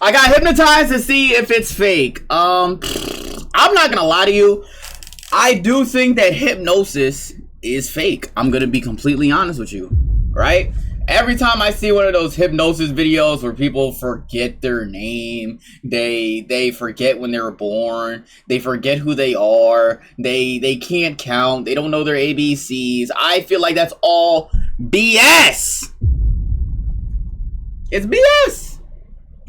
I got hypnotized to see if it's fake. I'm not gonna lie to you. I do think that hypnosis is fake. I'm gonna be completely honest with you, right? Every time I see one of those hypnosis videos where people forget their name, they forget when they were born, they forget who they are, they can't count, they don't know their ABCs. I feel like that's all BS. It's BS.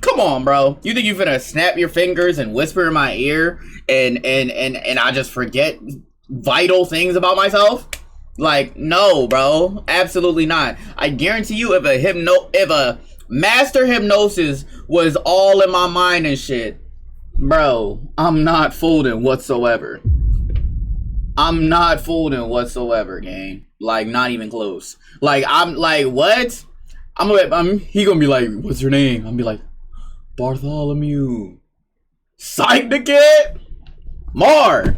Come on, bro. You think you finna snap your fingers and whisper in my ear and I just forget vital things about myself? Like, no, bro. Absolutely not. I guarantee you if a master hypnosis was all in my mind and shit, bro, I'm not folding whatsoever. I'm not folding whatsoever, gang. Like, not even close. Like, I'm like, what? He gonna be like, what's your name? I'm be like, Bartholomew. Psych the kid. More.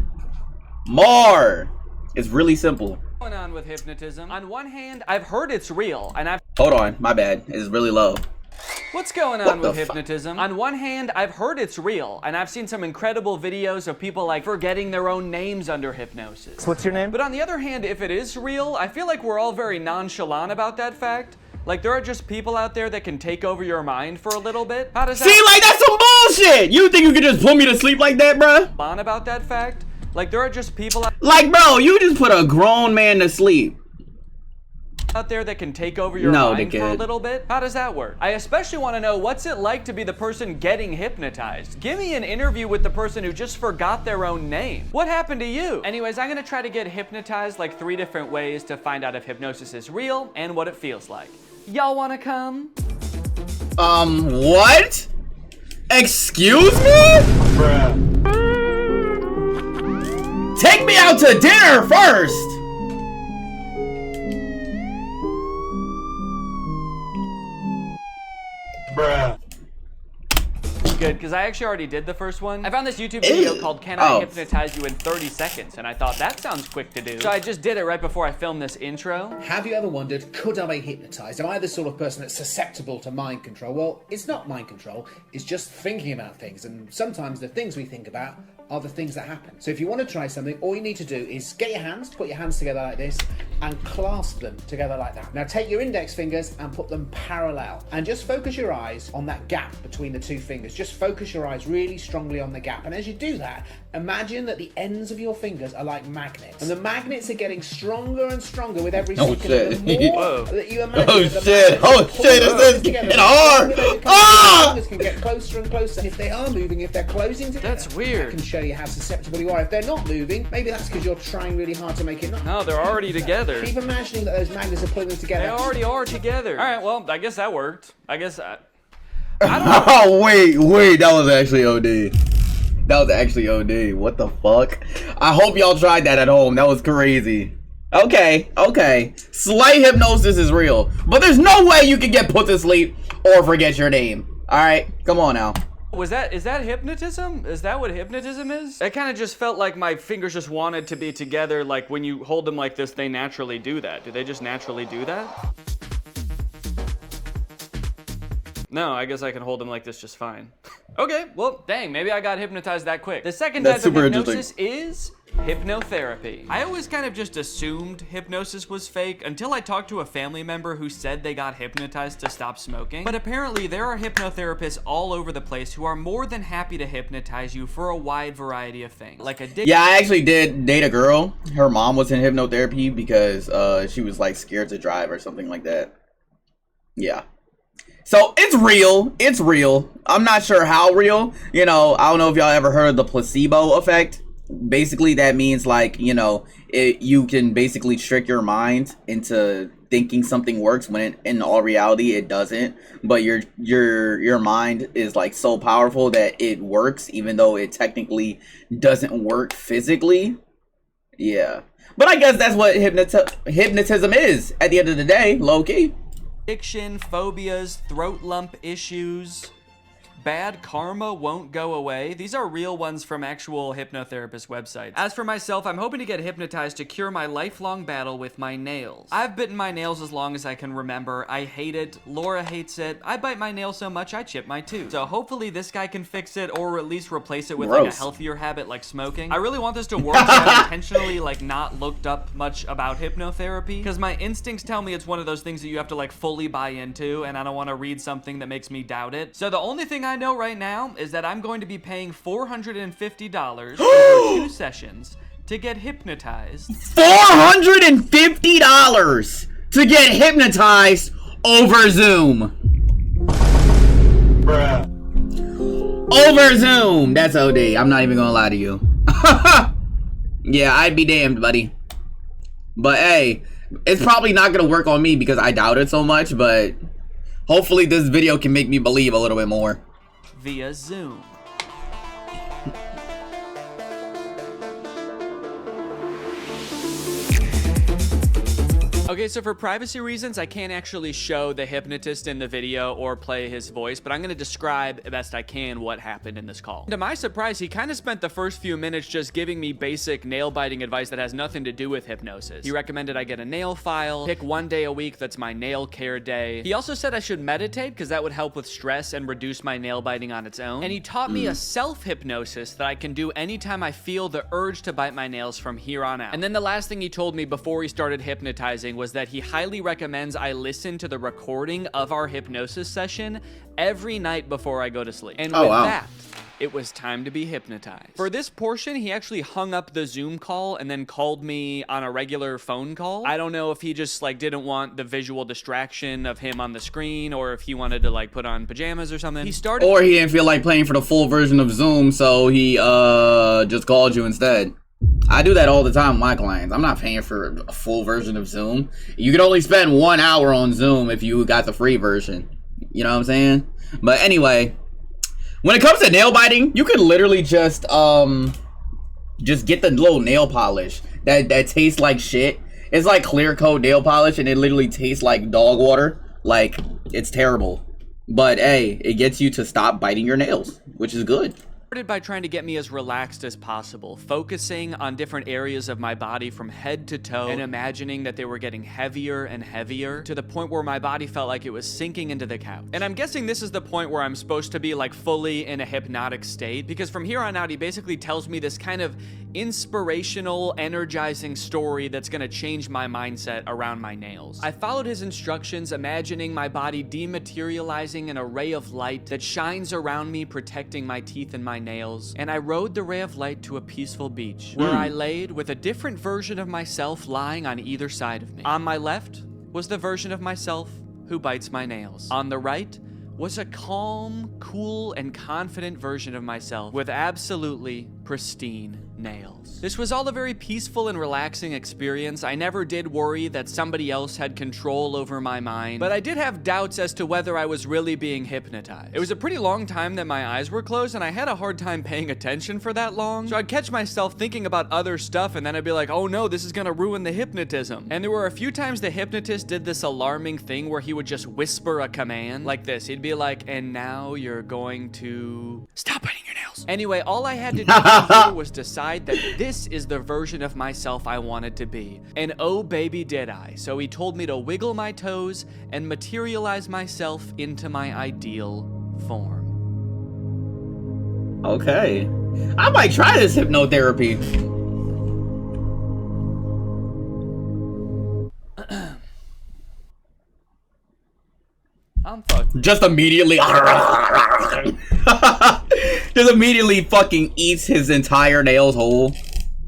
It's really simple. What's going on with hypnotism? On one hand, I've heard it's real, and I've... Hold on, my bad. It's really low. What's going on with hypnotism? On one hand, I've heard it's real, and I've seen some incredible videos of people like forgetting their own names under hypnosis. What's your name? But on the other hand, if it is real, I feel like we're all very nonchalant about that fact. Like, there are just people out there that can take over your mind for a little bit. How does that... See, like, that's some bullshit! You think you could just put me to sleep like that, bruh? On about that fact? Like, there are just people like, bro, you just put a grown man to sleep out there that can take over your mind for a little bit. How does that work? I especially want to know, what's it like to be the person getting hypnotized? Give me an interview with the person who just forgot their own name. What happened to you? Anyways, I'm gonna try to get hypnotized like 3 different ways to find out if hypnosis is real and what it feels like. Y'all wanna come? What? Excuse me? Bruh. Take me out to dinner first! Bruh. Good, because I actually already did the first one. I found this YouTube video called Can I Hypnotize You in 30 Seconds? And I thought, that sounds quick to do. So I just did it right before I filmed this intro. Have you ever wondered, could I be hypnotized? Am I the sort of person that's susceptible to mind control? Well, it's not mind control, it's just thinking about things. And sometimes the things we think about are the things that happen. So if you want to try something, all you need to do is get your hands, put your hands together like this, and clasp them together like that. Now take your index fingers and put them parallel. And just focus your eyes on that gap between the 2 fingers. Just focus your eyes really strongly on the gap. And as you do that, imagine that the ends of your fingers are like magnets. And the magnets are getting stronger and stronger with every second. The more that you imagine this is getting hard. The fingers can get closer and closer. If they are moving, if they're closing together, that's weird. I can show you how susceptible you are. If they're not moving, maybe that's because you're trying really hard to make it not. No, they're already together. Keep imagining that those magnets are pulling them together. They already are together. All right, well, I guess that worked. I guess I don't know. Oh, wait, that was actually OD. That was actually OD. What the fuck? I hope y'all tried that at home. That was crazy. Okay. Slight hypnosis is real. But there's no way you can get put to sleep or forget your name. Alright? Come on now. Is that hypnotism? Is that what hypnotism is? It kind of just felt like my fingers just wanted to be together. Like when you hold them like this, they naturally do that. Do they just naturally do that? No, I guess I can hold them like this just fine. Okay, well, dang, maybe I got hypnotized that quick. The second type of hypnosis is hypnotherapy. I always kind of just assumed hypnosis was fake until I talked to a family member who said they got hypnotized to stop smoking. But apparently there are hypnotherapists all over the place who are more than happy to hypnotize you for a wide variety of things. Like addiction. Yeah, I actually did date a girl. Her mom was in hypnotherapy because she was like scared to drive or something like that. Yeah. So it's real. I'm not sure how real. You know, I don't know if y'all ever heard of the placebo effect. Basically, that means like, you know, you can basically trick your mind into thinking something works when in all reality it doesn't. But your mind is like so powerful that it works even though it technically doesn't work physically. Yeah. But I guess that's what hypnotism is at the end of the day, low key. Addiction, phobias, throat lump issues, bad karma won't go away. These are real ones from actual hypnotherapist websites. As for myself, I'm hoping to get hypnotized to cure my lifelong battle with my nails. I've bitten my nails as long as I can remember. I hate it. Laura hates it. I bite my nails so much I chip my tooth. So hopefully this guy can fix it, or at least replace it with like a healthier habit like smoking. I really want this to work, so I've intentionally like not looked up much about hypnotherapy, because my instincts tell me it's one of those things that you have to like fully buy into, and I don't want to read something that makes me doubt it. So the only thing I know right now is that I'm going to be paying $450 over 2 sessions to get hypnotized. $450 to get hypnotized over Zoom. Bruh. Over Zoom. That's OD. I'm not even gonna lie to you. Yeah, I'd be damned, buddy. But hey, it's probably not gonna work on me because I doubt it so much, but hopefully this video can make me believe a little bit more. Via Zoom. Okay, so for privacy reasons, I can't actually show the hypnotist in the video or play his voice, but I'm gonna describe the best I can what happened in this call. To my surprise, he kind of spent the first few minutes just giving me basic nail biting advice that has nothing to do with hypnosis. He recommended I get a nail file, pick one day a week that's my nail care day. He also said I should meditate because that would help with stress and reduce my nail biting on its own. And he taught me a self-hypnosis that I can do anytime I feel the urge to bite my nails from here on out. And then the last thing he told me before he started hypnotizing was that he highly recommends I listen to the recording of our hypnosis session every night before I go to sleep. And with that, it was time to be hypnotized. For this portion, he actually hung up the Zoom call and then called me on a regular phone call. I don't know if he just like didn't want the visual distraction of him on the screen, or if he wanted to like put on pajamas or something. Or he didn't feel like paying for the full version of Zoom, so he just called you instead. I do that all the time with my clients. I'm not paying for a full version of Zoom. You can only spend 1 hour on Zoom if you got the free version. You know what I'm saying? But anyway, when it comes to nail biting, you could literally just get the little nail polish that tastes like shit. It's like clear coat nail polish, and it literally tastes like dog water. Like, it's terrible. But hey, it gets you to stop biting your nails, which is good. By trying to get me as relaxed as possible, focusing on different areas of my body from head to toe and imagining that they were getting heavier and heavier to the point where my body felt like it was sinking into the couch. And I'm guessing this is the point where I'm supposed to be like fully in a hypnotic state, because from here on out he basically tells me this kind of inspirational, energizing story that's gonna change my mindset around my nails. I followed his instructions, imagining my body dematerializing an array of light that shines around me, protecting my teeth and my nails, and I rode the ray of light to a peaceful beach where I laid with a different version of myself lying on either side of me. On my left was the version of myself who bites my nails. On the right was a calm, cool, and confident version of myself with absolutely pristine nails. This was all a very peaceful and relaxing experience. I never did worry that somebody else had control over my mind, but I did have doubts as to whether I was really being hypnotized. It was a pretty long time that my eyes were closed, and I had a hard time paying attention for that long, so I'd catch myself thinking about other stuff, and then I'd be like, oh no, this is gonna ruin the hypnotism. And there were a few times the hypnotist did this alarming thing where he would just whisper a command like this. He'd be like, and now you're going to stop biting your nails. Anyway, all I had to do was decide that this is the version of myself I wanted to be. And oh baby did I. So he told me to wiggle my toes and materialize myself into my ideal form. Okay. I might try this hypnotherapy. I'm fucked. Just immediately just immediately fucking eats his entire nails whole.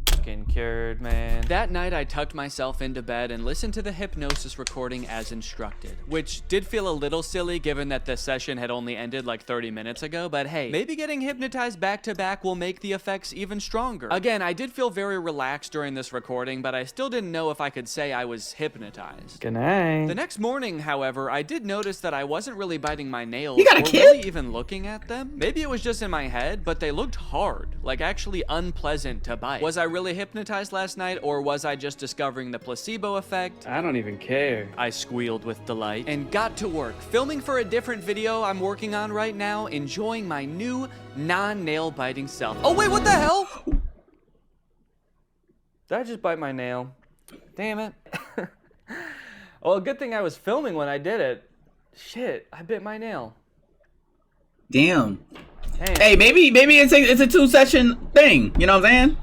Fucking cured, man. That night I tucked myself into bed and listened to the hypnosis recording as instructed, which did feel a little silly given that the session had only ended like 30 minutes ago, but hey, maybe getting hypnotized back to back will make the effects even stronger. Again, I did feel very relaxed during this recording, but I still didn't know if I could say I was hypnotized. Good night. The next morning, however, I did notice that I wasn't really biting my nails You got a or kid? really even looking at them. Maybe it was just in my head, but they looked hard, like actually unpleasant to bite. Was I really hypnotized last night, or or was I just discovering the placebo effect? I don't even care. I squealed with delight and got to work, filming for a different video I'm working on right now, enjoying my new non-nail biting self. Oh wait, what the hell? Did I just bite my nail? Damn it. Well, good thing I was filming when I did it. Shit, I bit my nail. Damn. Damn. Hey, maybe it's a 2-session thing. You know what I'm saying?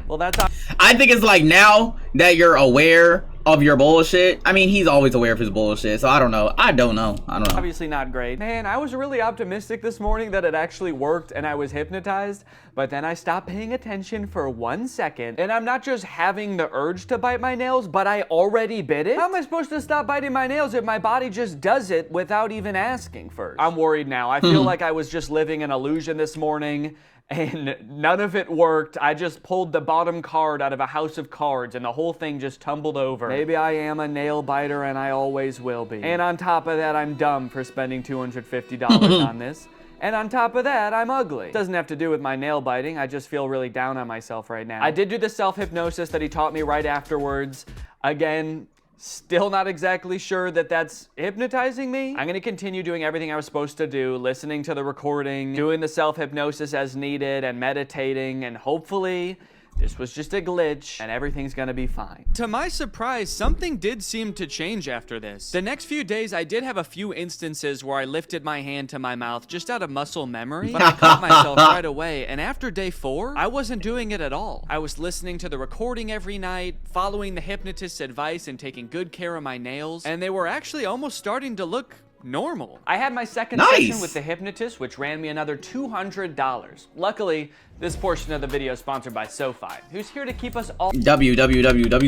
Well, that's I think it's like now that you're aware of your bullshit. I mean, he's always aware of his bullshit, so I don't know. I don't know. obviously not great. Man, I was really optimistic this morning that it actually worked and I was hypnotized, but then I stopped paying attention for 1 second, and I'm not just having the urge to bite my nails, but I already bit it? How am I supposed to stop biting my nails if my body just does it without even asking first? I'm worried now. I feel like I was just living an illusion this morning, and none of it worked. I just pulled the bottom card out of a house of cards and the whole thing just tumbled over. Maybe I am a nail biter and I always will be. And on top of that, I'm dumb for spending $250 on this. And on top of that, I'm ugly. Doesn't have to do with my nail biting. I just feel really down on myself right now. I did do the self-hypnosis that he taught me right afterwards. Again, still not exactly sure that that's hypnotizing me. I'm gonna continue doing everything I was supposed to do, listening to the recording, doing the self-hypnosis as needed, and meditating, and hopefully this was just a glitch and everything's gonna be fine. To my surprise, something did seem to change after this. The next few days, I did have a few instances where I lifted my hand to my mouth just out of muscle memory, but I caught myself right away, and after day 4, I wasn't doing it at all. I was listening to the recording every night, following the hypnotist's advice and taking good care of my nails, and they were actually almost starting to look normal. I had my second session with the hypnotist, which ran me another $200. Luckily, this portion of the video is sponsored by SoFi, who's here to keep us all W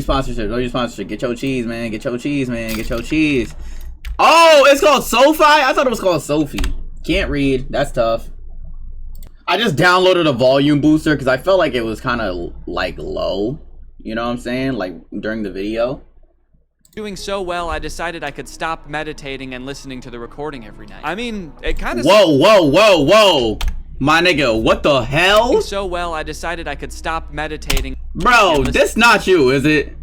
sponsorship. Get your cheese, man. Get your cheese, man. Get your cheese. Oh, it's called SoFi? I thought it was called Sophie. Can't read. That's tough. I just downloaded a volume booster because I felt like it was kind of like low. You know what I'm saying? Like during the video. Doing so well, I decided I could stop meditating and listening to the recording every night. I mean, it kind of... Whoa. My nigga, what the hell? So well, I decided I could stop meditating. Bro, this not you, is it?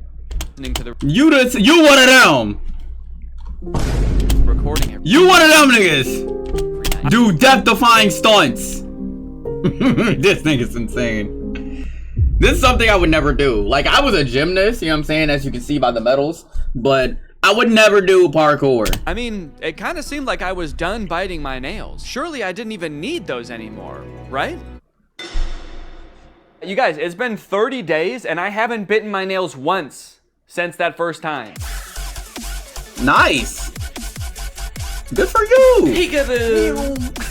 To the you one of them. Recording every You one of them niggas. Do death-defying stunts. This nigga's insane. This is something I would never do. Like, I was a gymnast, you know what I'm saying, as you can see by the medals, but I would never do parkour. I mean, it kind of seemed like I was done biting my nails. Surely I didn't even need those anymore, right? You guys, it's been 30 days and I haven't bitten my nails once since that first time. Nice. Good for you. Peekaboo.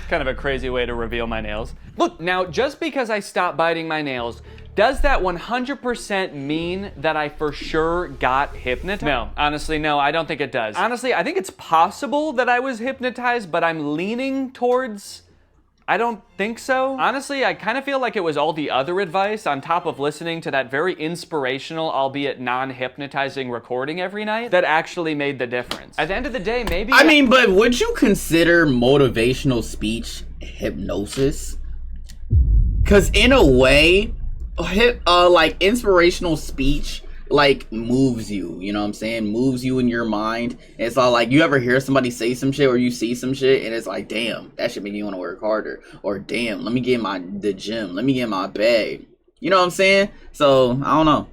Kind of a crazy way to reveal my nails. Look, now, just because I stopped biting my nails, does that 100% mean that I for sure got hypnotized? No, honestly, no, I don't think it does. Honestly, I think it's possible that I was hypnotized, but I'm leaning towards I don't think so. Honestly, I kind of feel like it was all the other advice on top of listening to that very inspirational, albeit non-hypnotizing recording every night that actually made the difference. At the end of the day, maybe... I mean, but would you consider motivational speech hypnosis? Because in a way, like inspirational speech like moves you, you know what I'm saying? Moves you in your mind. And it's all like, you ever hear somebody say some shit or you see some shit and it's like, damn, that should make you want to work harder. Or damn, let me get the gym. Let me get my bag. You know what I'm saying? So, I don't know.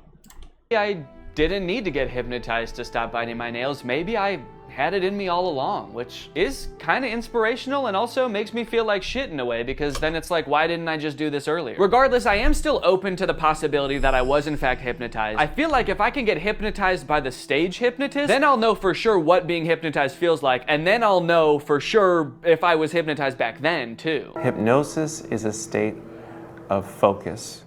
I didn't need to get hypnotized to stop biting my nails. Maybe I had it in me all along, which is kind of inspirational and also makes me feel like shit in a way, because then it's like, why didn't I just do this earlier? Regardless, I am still open to the possibility that I was in fact hypnotized. I feel like if I can get hypnotized by the stage hypnotist, then I'll know for sure what being hypnotized feels like, and then I'll know for sure if I was hypnotized back then too. Hypnosis is a state of focus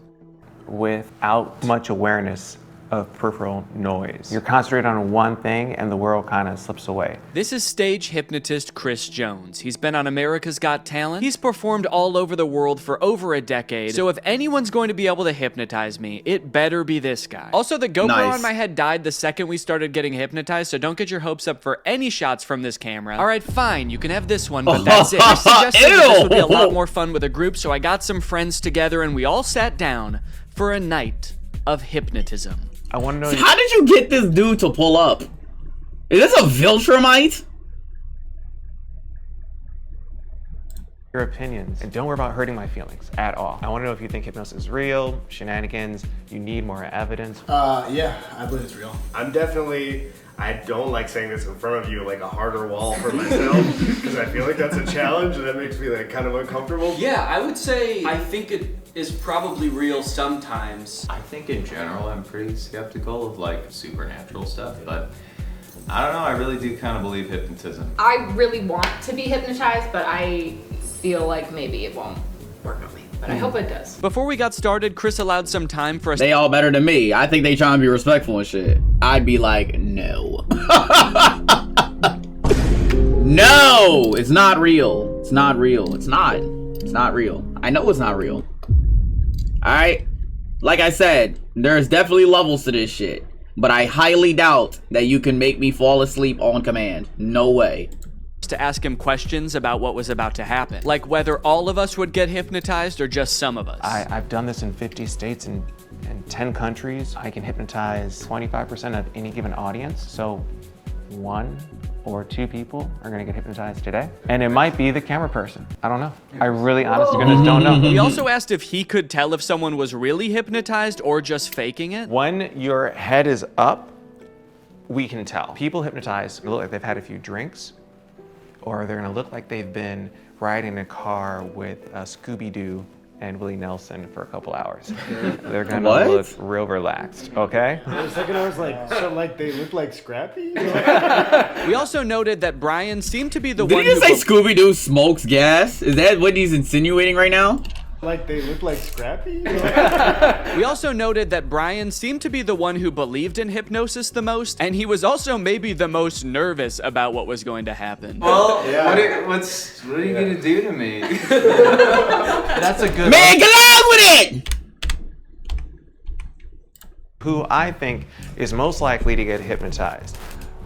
without much awareness of peripheral noise. You're concentrated on one thing and the world kind of slips away. This is stage hypnotist Chris Jones. He's been on America's Got Talent. He's performed all over the world for over a decade. So if anyone's going to be able to hypnotize me, it better be this guy. Also, the GoPro on my head died the second we started getting hypnotized, so don't get your hopes up for any shots from this camera. All right, fine, you can have this one, but that's it. I suggested that this would be a lot more fun with a group, so I got some friends together and we all sat down for a night of hypnotism. I want to know. So how did you get this dude to pull up? Is this a Viltrumite? Your opinions, and don't worry about hurting my feelings at all. I want to know if you think hypnosis is real, shenanigans, you need more evidence. Yeah, I believe it's real. I'm definitely, I don't like saying this in front of you, like a harder wall for myself, because I feel like that's a challenge and that makes me like kind of uncomfortable. Yeah, I would say I think it is probably real sometimes. I think in general I'm pretty skeptical of like supernatural stuff, but I don't know, I really do kind of believe hypnotism. I really want to be hypnotized, but I feel like maybe it won't work on me. But I hope it does. Before we got started, Chris allowed some time for us. They all better than me. I think they trying to be respectful and shit. I'd be like, no. No, it's not real. It's not real. It's not. It's not real. I know it's not real. Alright? Like I said, there's definitely levels to this shit. But I highly doubt that you can make me fall asleep on command. No way. To ask him questions about what was about to happen. Like whether all of us would get hypnotized or just some of us. I've done this in 50 states and 10 countries. I can hypnotize 25% of any given audience. So 1 or 2 people are gonna get hypnotized today. And it might be the camera person. I don't know. I really honestly goodness don't know. We also asked if he could tell if someone was really hypnotized or just faking it. When your head is up, we can tell. People hypnotized look like they've had a few drinks, or they're gonna look like they've been riding a car with Scooby-Doo and Willie Nelson for a couple hours. They're gonna look real relaxed, okay? For a second I was like, so like they look like Scrappy? We also noted that Brian seemed to be the Did one he just who say Scooby-Doo smokes gas? Is that what he's insinuating right now? Like they look like Scrappy? We also noted that Brian seemed to be the one who believed in hypnosis the most, and he was also maybe the most nervous about what was going to happen. Well, what are you gonna do to me? That's a good Man, get on with it! Who I think is most likely to get hypnotized.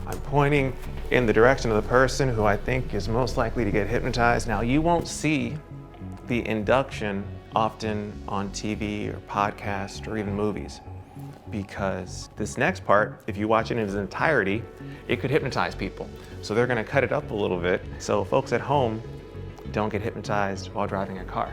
I'm pointing in the direction of the person who I think is most likely to get hypnotized. Now, you won't see the induction often on TV or podcasts or even movies, because this next part, if you watch it in its entirety, it could hypnotize people. So they're gonna cut it up a little bit so folks at home don't get hypnotized while driving a car.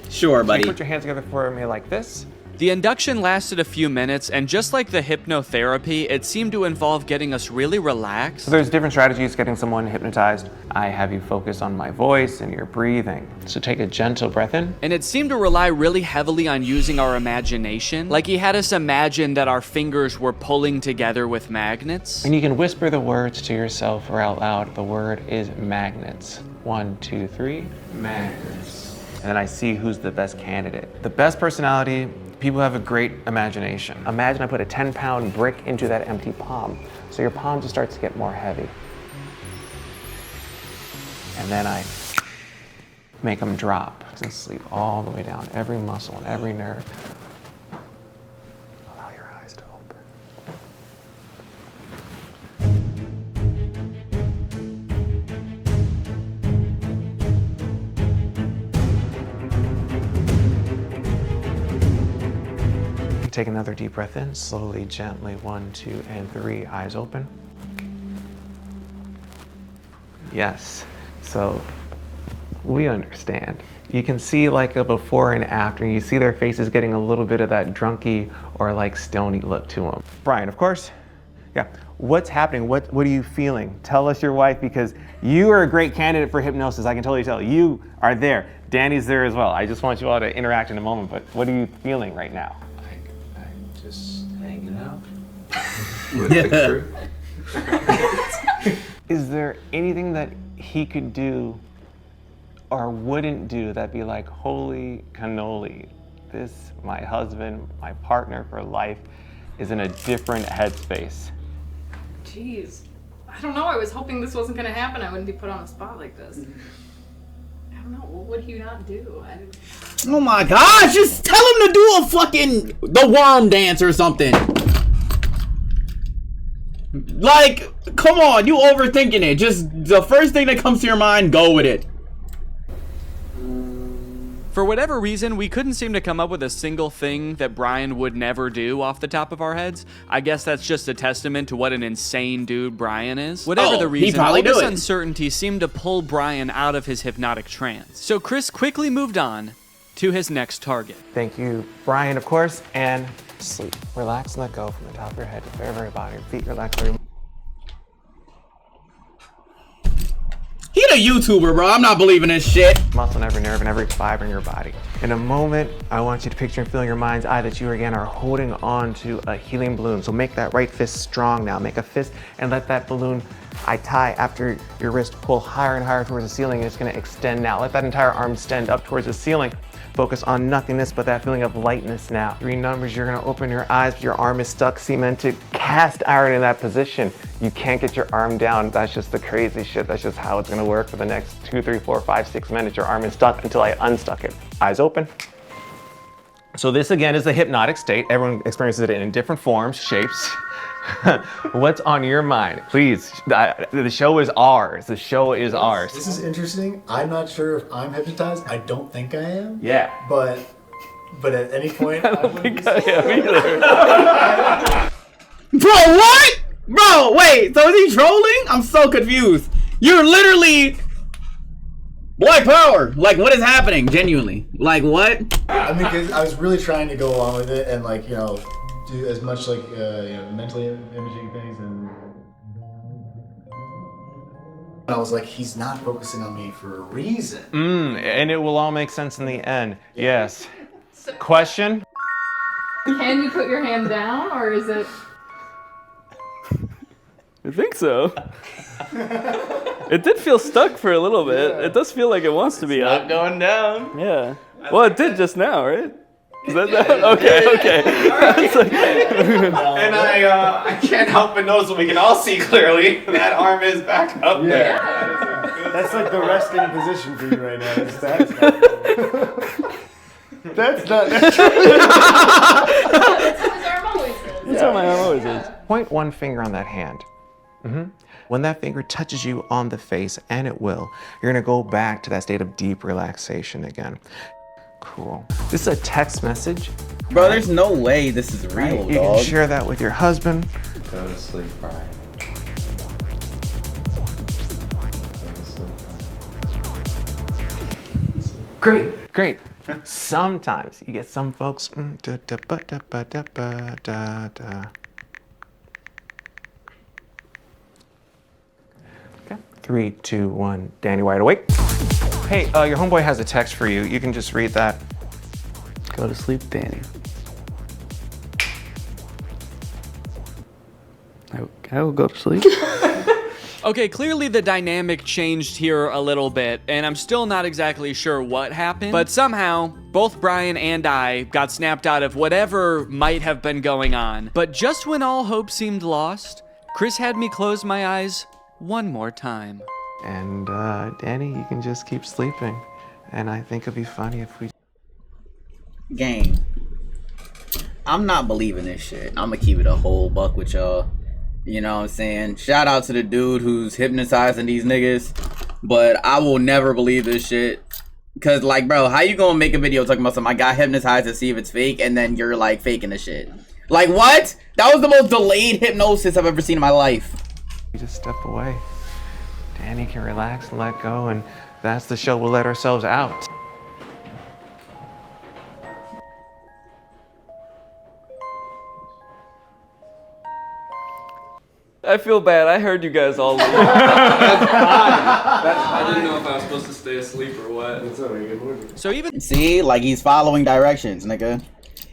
Sure, buddy. Put your hands together for me like this. The induction lasted a few minutes, and just like the hypnotherapy, it seemed to involve getting us really relaxed. So there's different strategies getting someone hypnotized. I have you focus on my voice and your breathing. So take a gentle breath in. And it seemed to rely really heavily on using our imagination. Like he had us imagine that our fingers were pulling together with magnets. And you can whisper the words to yourself or out loud. The word is magnets. 1, 2, 3, magnets. And then I see who's the best candidate. The best personality, people have a great imagination. Imagine I put a 10-pound brick into that empty palm. So your palm just starts to get more heavy. And then I make them drop and sleep all the way down, every muscle and every nerve. Allow your eyes to open. Take another deep breath in, slowly, gently, 1, 2, and 3, eyes open. Yes, so we understand. You can see like a before and after, you see their faces getting a little bit of that drunky or like stony look to them. Brian, of course, yeah. What's happening? What are you feeling? Tell us your wife, because you are a great candidate for hypnosis. I can totally tell. You are there. Danny's there as well. I just want you all to interact in a moment, but what are you feeling right now? Just hanging out with the crew. Is there anything that he could do or wouldn't do that'd be like, holy cannoli, this, my husband, my partner for life, is in a different headspace? Jeez. I don't know. I was hoping this wasn't going to happen. I wouldn't be put on a spot like this. I don't know. What would he not do? Oh my gosh, just tell him to do a fucking the worm dance or something. Like, come on, you overthinking it. Just the first thing that comes to your mind, go with it. For whatever reason, we couldn't seem to come up with a single thing that Brian would never do off the top of our heads. I guess that's just a testament to what an insane dude Brian is. Whatever the reason, all this uncertainty seemed to pull Brian out of his hypnotic trance. So Chris quickly moved on to his next target. Thank you, Brian, of course, and sleep. Relax and let go from the top of your head to the very bottom. Your feet relax. He a YouTuber, bro. I'm not believing this shit. Muscle in every nerve and every fiber in your body. In a moment, I want you to picture and feel in your mind's eye that you again are holding on to a helium balloon. So make that right fist strong now. Make a fist and let that balloon I tie after your wrist pull higher and higher towards the ceiling, and it's gonna extend now. Let that entire arm extend up towards the ceiling. Focus on nothingness but that feeling of lightness now. 3 numbers, you're gonna open your eyes, but your arm is stuck, cemented, cast iron in that position. You can't get your arm down. That's just the crazy shit. That's just how it's gonna work for the next 2, 3, 4, 5, 6 minutes. Your arm is stuck until I unstuck it. Eyes open. So this again is the hypnotic state. Everyone experiences it in different forms, shapes. What's on your mind? Please, the show is ours. The show is ours. This is interesting. I'm not sure if I'm hypnotized. I don't think I am. Yeah. But at any point, I don't think I am either. Bro, what? Bro, wait, so is he trolling? I'm so confused. You're literally Black Power. Like, what is happening? Genuinely. Like, what? I mean, because I was really trying to go along with it and, like, you know, do as much, like, you know, mentally imaging things, and I was like, he's not focusing on me for a reason. And it will all make sense in the end. Yes. Question? Can you put your hand down, or is it? I think so. It did feel stuck for a little bit. Yeah. It does feel like it wants to be up. Not going down. Yeah. Well, it did just now, right? Is that okay? And I can't help but notice what we can all see clearly. That arm is back up there. That's like the resting position for you right now. That's not That's what his arm always is. That's what my arm always is. Point one finger on that hand. When that finger touches you on the face, and it will, you're gonna go back to that state of deep relaxation again. Cool. This is a text message. Bro, there's no way this is real, right? You can share that with your husband. Go to sleep, Brian. Great. Sometimes you get some folks. Okay. 3, 2, 1. Danny, wide awake. Hey, your homeboy has a text for you. You can just read that. Go to sleep, Danny. I will go to sleep. Okay, clearly the dynamic changed here a little bit, and I'm still not exactly sure what happened, but somehow, both Brian and I got snapped out of whatever might have been going on. But just when all hope seemed lost, Chris had me close my eyes one more time. And Danny, you can just keep sleeping. And I think it'd be funny if we... Gang. I'm not believing this shit. I'm gonna keep it a whole buck with y'all. You know what I'm saying? Shout out to the dude who's hypnotizing these niggas. But I will never believe this shit. Cause like, bro, how you gonna make a video talking about something I got hypnotized to see if it's fake, and then you're like faking the shit? Like, what? That was the most delayed hypnosis I've ever seen in my life. You just step away. Danny can relax and let go, and that's the show. We'll let ourselves out. I feel bad. I heard you guys all leave. I didn't know if I was supposed to stay asleep or what. That's not a good word. So even See, like he's following directions, nigga.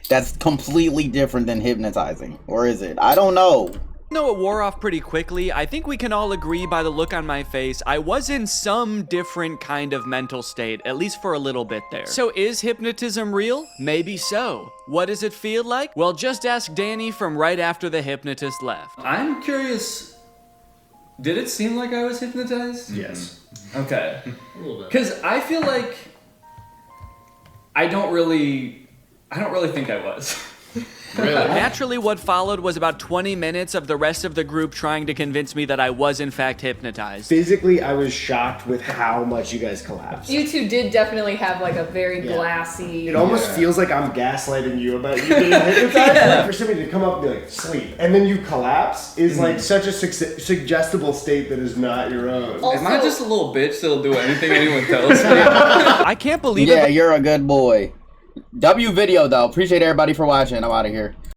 That's completely different than hypnotizing. Or is it? I don't know. though it wore off pretty quickly, I think we can all agree by the look on my face, I was in some different kind of mental state, at least for a little bit there. So is hypnotism real? Maybe so. What does it feel like? Well, just ask Danny from right after the hypnotist left. I'm curious, did it seem like I was hypnotized? Yes. Okay. A little bit. Because I feel like I don't really think I was. Really? Naturally, what followed was about 20 minutes of the rest of the group trying to convince me that I was in fact hypnotized. Physically, I was shocked with how much you guys collapsed. You two did definitely have like a very glassy. It almost feels like I'm gaslighting you about you being hypnotized. Like for somebody to come up and be like, sleep, and then you collapse is like such a suggestible state that is not your own. Am I just a little bitch that'll do anything anyone tells me? I can't believe it. Yeah, you're a good boy. W video though. Appreciate everybody for watching. I'm out of here.